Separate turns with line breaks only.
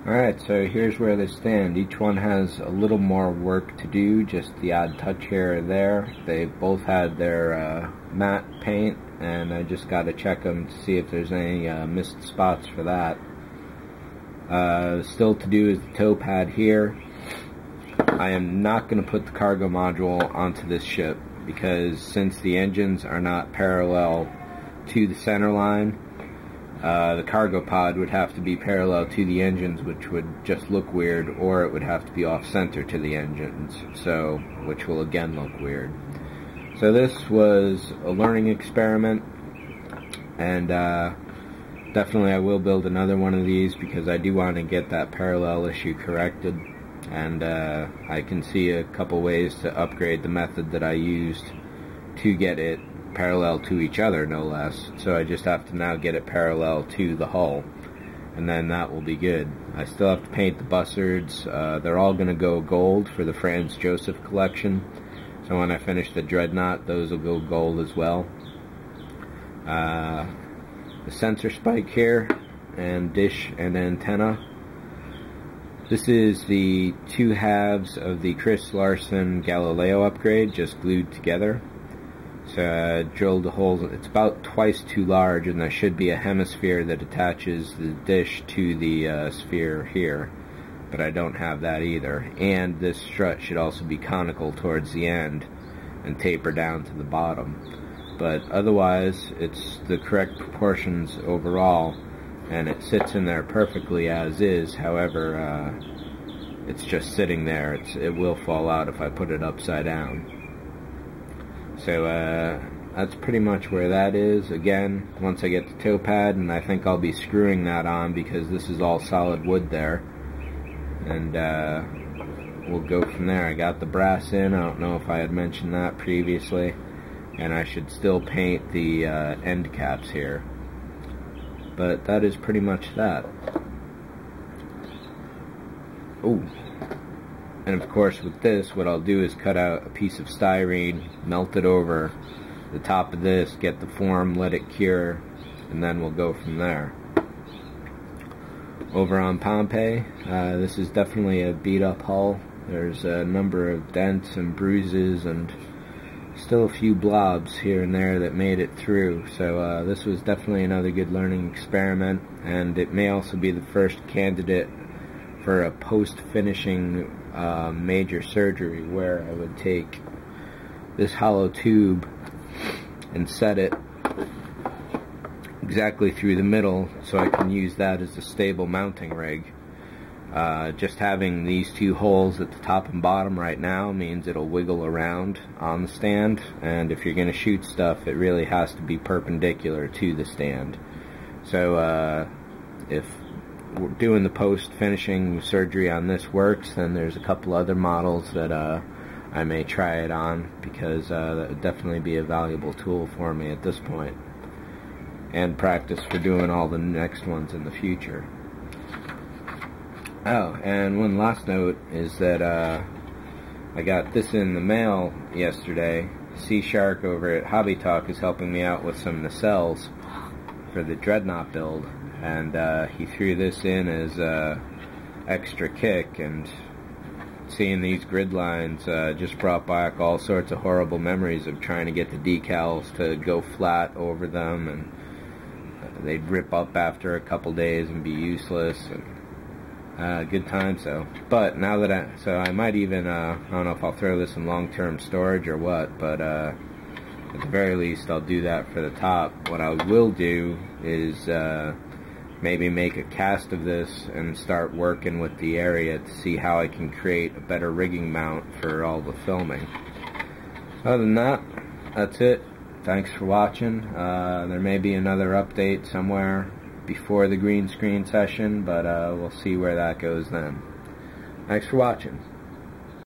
Alright, so here's where they stand. Each one has a little more work to do, just the odd touch here or there. They both had their matte paint, and I just got to check them to see if there's any missed spots for that. Still to do is the toe pad here. I am not going to put the cargo module onto this ship because since the engines are not parallel to the center line, the cargo pod would have to be parallel to the engines, which would just look weird, or it would have to be off-center to the engines, so which will again look weird. So this was a learning experiment, and definitely I will build another one of these because I do want to get that parallel issue corrected, and I can see a couple ways to upgrade the method that I used to get it parallel to each other, no less. So I just have to now get it parallel to the hull, and then that will be good. I still have to paint the buzzards. They're all going to go gold for the Franz Joseph collection, so when I finish the Dreadnought, those will go gold as well. The sensor spike here, and dish and antenna. This is the two halves of the Chris Larson Galileo upgrade, just glued together. So I drilled the holes. It's about twice too large, and there should be a hemisphere that attaches the dish to the sphere here, but I don't have that either. And this strut should also be conical towards the end and taper down to the bottom. But otherwise, it's the correct proportions overall, and it sits in there perfectly as is. However, it's just sitting there. It will fall out if I put it upside down. So that's pretty much where that is. Again, once I get the toe pad, and I think I'll be screwing that on because this is all solid wood there, and we'll go from there. I got the brass in. I don't know if I had mentioned that previously, and I should still paint the end caps here, but that is pretty much that. Ooh. And of course with this, what I'll do is cut out a piece of styrene, melt it over the top of this, get the form, let it cure, and then we'll go from there. Over on Pompeii, this is definitely a beat up hull. There's a number of dents and bruises and still a few blobs here and there that made it through. So this was definitely another good learning experiment, and it may also be the first candidate for a post-finishing major surgery where I would take this hollow tube and set it exactly through the middle so I can use that as a stable mounting rig. Just having these two holes at the top and bottom right now means it'll wiggle around on the stand, and if you're going to shoot stuff, it really has to be perpendicular to the stand. So if doing the post-finishing surgery on this works, then there's a couple other models that I may try it on, because that would definitely be a valuable tool for me at this point, and practice for doing all the next ones in the future. Oh, and one last note is that I got this in the mail yesterday. Sea Shark over at Hobby Talk is helping me out with some nacelles for the Dreadnought build, and he threw this in as extra kick, and seeing these grid lines just brought back all sorts of horrible memories of trying to get the decals to go flat over them, and they'd rip up after a couple days and be useless, and good time. So, but now that I might even I don't know if I'll throw this in long-term storage or what, but at the very least I'll do that for the top. What I will do is maybe make a cast of this and start working with the area to see how I can create a better rigging mount for all the filming. Other than that, that's it. Thanks for watching. There may be another update somewhere before the green screen session, but we'll see where that goes then. Thanks for watching.